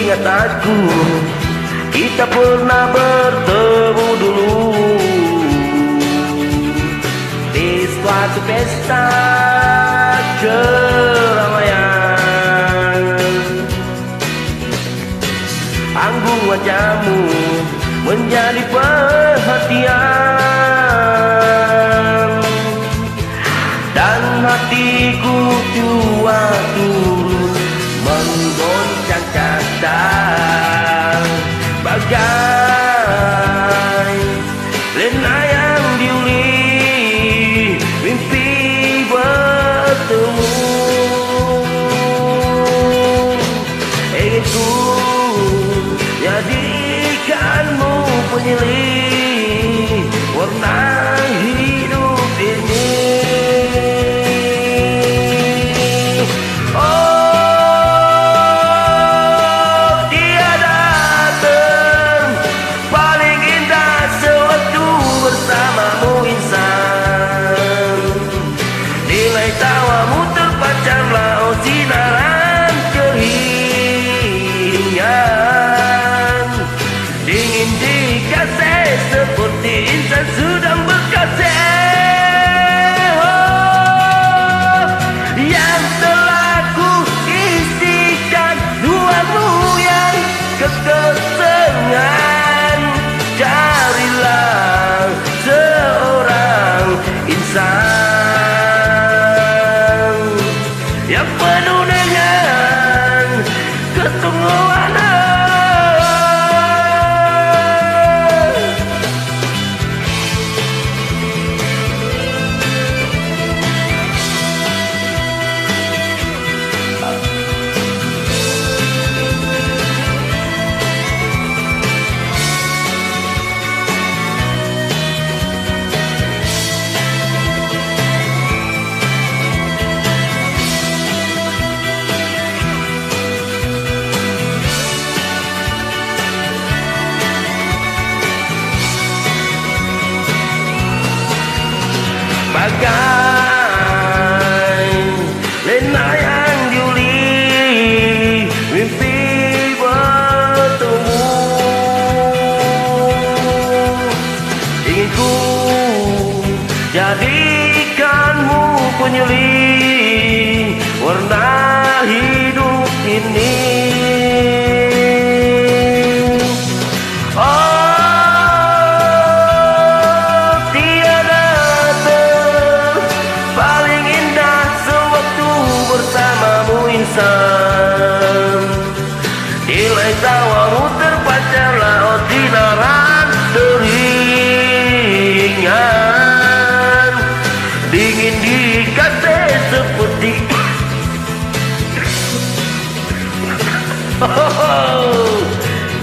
ingatanku, kita pernah bertemu dulu di suatu pesta keramaian. Anggun wajahmu menjadi perhatian, dan hatiku tua turun menggoncang kata, bagai lena yang diuli mimpi bertemu. Inginku jadikanmu penyelih warna hidup ini. Tawamu terpancarlah oh sinaran keringan, dingin dikasih seperti insan sedang berkasih. Oh, yang telah ku isikan duamu yang kekesengan, carilah seorang insan yang penuh dengan kesungguhan. Bagai lena yang diuli mimpi bertemu. Ingin ku jadikanmu penyelih warna hidup ini. Nilai tawamu terpancarlah oh sinaran keringan, dingin dikasih seperti oh,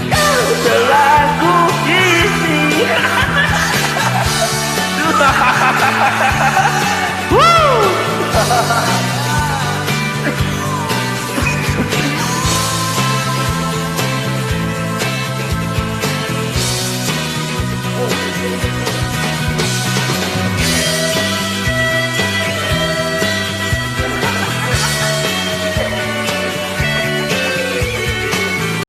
kau telah ku isi.